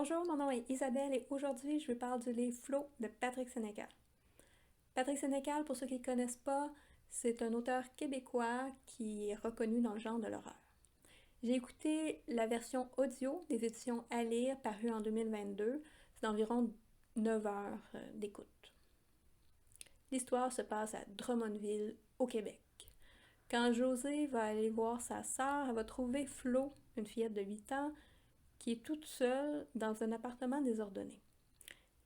Bonjour, mon nom est Isabelle et aujourd'hui je vous parle du livre Flow de Patrick Sénécal. Patrick Sénécal, pour ceux qui ne le connaissent pas, c'est un auteur québécois qui est reconnu dans le genre de l'horreur. J'ai écouté la version audio des éditions À lire parue en 2022, c'est d'environ 9 heures d'écoute. L'histoire se passe à Drummondville, au Québec. Quand Josée va aller voir sa sœur, elle va trouver Flo, une fillette de 8 ans, qui est toute seule dans un appartement désordonné.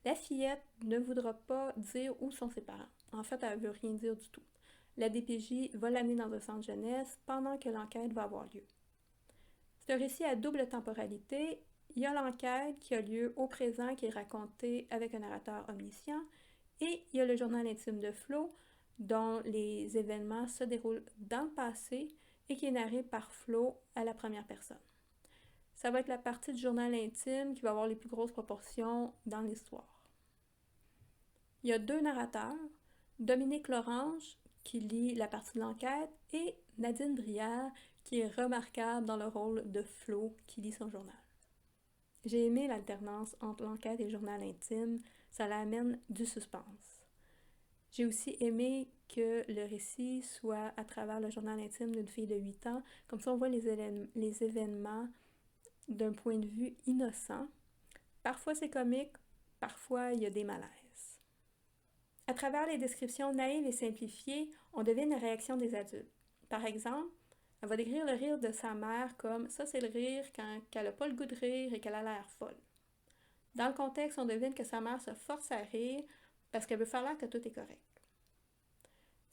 La fillette ne voudra pas dire où sont ses parents. En fait, elle ne veut rien dire du tout. La DPJ va l'amener dans un centre jeunesse pendant que l'enquête va avoir lieu. C'est un récit à double temporalité. Il y a l'enquête qui a lieu au présent, qui est racontée avec un narrateur omniscient, et il y a le journal intime de Flo, dont les événements se déroulent dans le passé et qui est narré par Flo à la première personne. Ça va être la partie du journal intime qui va avoir les plus grosses proportions dans l'histoire. Il y a deux narrateurs, Dominique Lorange, qui lit la partie de l'enquête, et Nadine Brière, qui est remarquable dans le rôle de Flo, qui lit son journal. J'ai aimé l'alternance entre l'enquête et le journal intime, ça l'amène du suspense. J'ai aussi aimé que le récit soit à travers le journal intime d'une fille de 8 ans, comme ça on voit les événements d'un point de vue innocent. Parfois c'est comique, parfois il y a des malaises. À travers les descriptions naïves et simplifiées, on devine la réaction des adultes. Par exemple, elle va décrire le rire de sa mère comme « ça c'est le rire quand elle n'a pas le goût de rire et qu'elle a l'air folle ». Dans le contexte, on devine que sa mère se force à rire parce qu'elle veut faire l'air que tout est correct.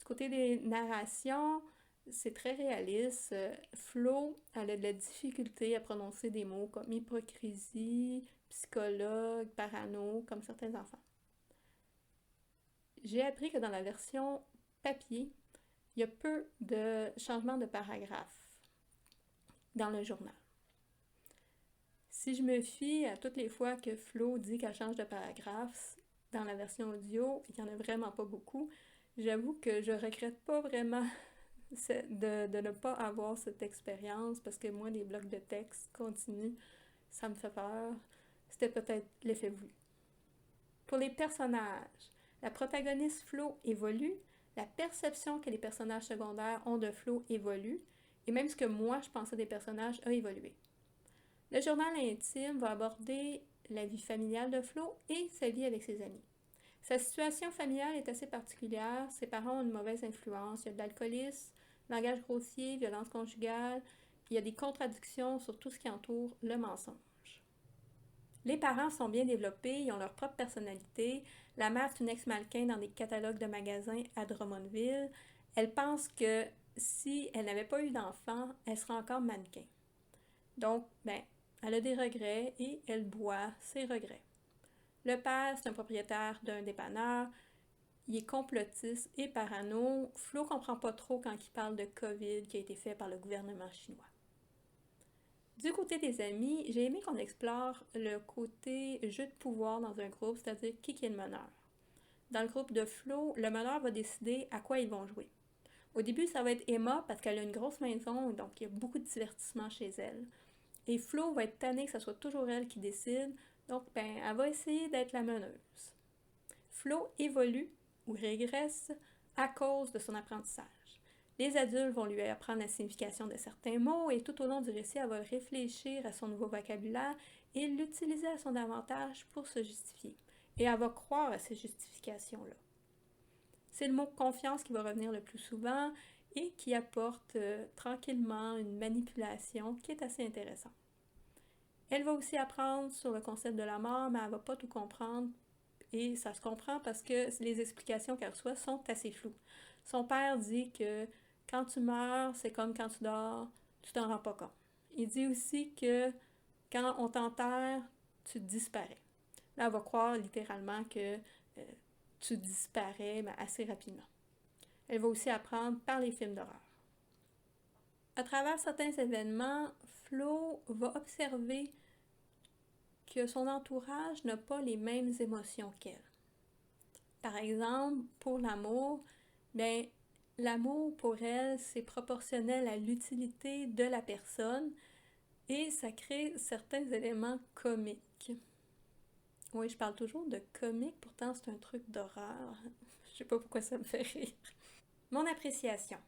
Du côté des narrations, c'est très réaliste. Flo, elle a de la difficulté à prononcer des mots comme hypocrisie, psychologue, parano, comme certains enfants. J'ai appris que dans la version papier, il y a peu de changements de paragraphes dans le journal. Si je me fie à toutes les fois que Flo dit qu'elle change de paragraphe, dans la version audio, il n'y en a vraiment pas beaucoup. J'avoue que je regrette pas vraiment de ne pas avoir cette expérience parce que moi, les blocs de texte continus, ça me fait peur. C'était peut-être l'effet voulu. Pour les personnages, la protagoniste Flo évolue, la perception que les personnages secondaires ont de Flo évolue, et même ce que moi je pensais des personnages a évolué. Le journal intime va aborder la vie familiale de Flo et sa vie avec ses amis. Sa situation familiale est assez particulière, ses parents ont une mauvaise influence, il y a de l'alcoolisme, langage grossier, violence conjugale, il y a des contradictions sur tout ce qui entoure le mensonge. Les parents sont bien développés, ils ont leur propre personnalité. La mère est une ex-mannequin dans des catalogues de magasins à Drummondville. Elle pense que si elle n'avait pas eu d'enfant, elle serait encore mannequin. Donc, elle a des regrets et elle boit ses regrets. Le père, c'est un propriétaire d'un dépanneur. Il est complotiste et parano. Flo comprend pas trop quand il parle de COVID qui a été fait par le gouvernement chinois. Du côté des amis, j'ai aimé qu'on explore le côté jeu de pouvoir dans un groupe, c'est-à-dire qui est le meneur. Dans le groupe de Flo, le meneur va décider à quoi ils vont jouer. Au début, ça va être Emma parce qu'elle a une grosse maison, donc il y a beaucoup de divertissement chez elle. Et Flo va être tannée que ce soit toujours elle qui décide, donc elle va essayer d'être la meneuse. Flo évolue ou régresse à cause de son apprentissage. Les adultes vont lui apprendre la signification de certains mots et tout au long du récit, elle va réfléchir à son nouveau vocabulaire et l'utiliser à son avantage pour se justifier. Et elle va croire à ces justifications-là. C'est le mot confiance qui va revenir le plus souvent et qui apporte tranquillement une manipulation qui est assez intéressante. Elle va aussi apprendre sur le concept de la mort, mais elle ne va pas tout comprendre. Et ça se comprend parce que les explications qu'elle reçoit sont assez floues. Son père dit que quand tu meurs, c'est comme quand tu dors, tu t'en rends pas compte. Il dit aussi que quand on t'enterre, tu disparais. Là, elle va croire littéralement que tu disparais mais assez rapidement. Elle va aussi apprendre par les films d'horreur. À travers certains événements, Flo va observer que son entourage n'a pas les mêmes émotions qu'elle. Par exemple, pour l'amour, l'amour pour elle, c'est proportionnel à l'utilité de la personne et ça crée certains éléments comiques. Oui, je parle toujours de comique, pourtant c'est un truc d'horreur. Je sais pas pourquoi ça me fait rire. Mon appréciation.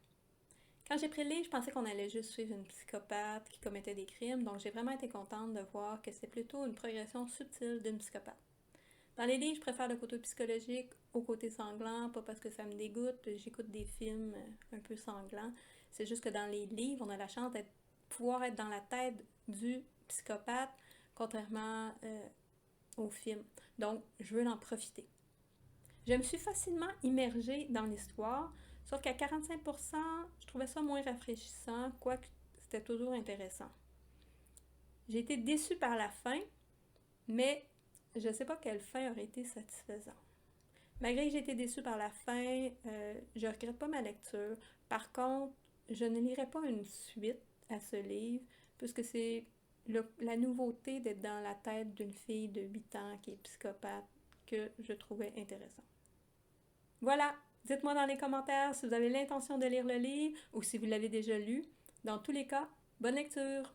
Quand j'ai pris le livre, je pensais qu'on allait juste suivre une psychopathe qui commettait des crimes, donc j'ai vraiment été contente de voir que c'est plutôt une progression subtile d'une psychopathe. Dans les livres, je préfère le côté psychologique au côté sanglant, pas parce que ça me dégoûte, j'écoute des films un peu sanglants. C'est juste que dans les livres, on a la chance de pouvoir être dans la tête du psychopathe, contrairement au film. Donc, je veux en profiter. Je me suis facilement immergée dans l'histoire, sauf qu'à 45%, je trouvais ça moins rafraîchissant, quoique c'était toujours intéressant. J'ai été déçue par la fin, mais je ne sais pas quelle fin aurait été satisfaisante. Malgré que j'ai été déçue par la fin, je ne regrette pas ma lecture. Par contre, je ne lirai pas une suite à ce livre, puisque c'est la nouveauté d'être dans la tête d'une fille de 8 ans qui est psychopathe que je trouvais intéressant. Voilà, dites-moi dans les commentaires si vous avez l'intention de lire le livre ou si vous l'avez déjà lu. Dans tous les cas, bonne lecture!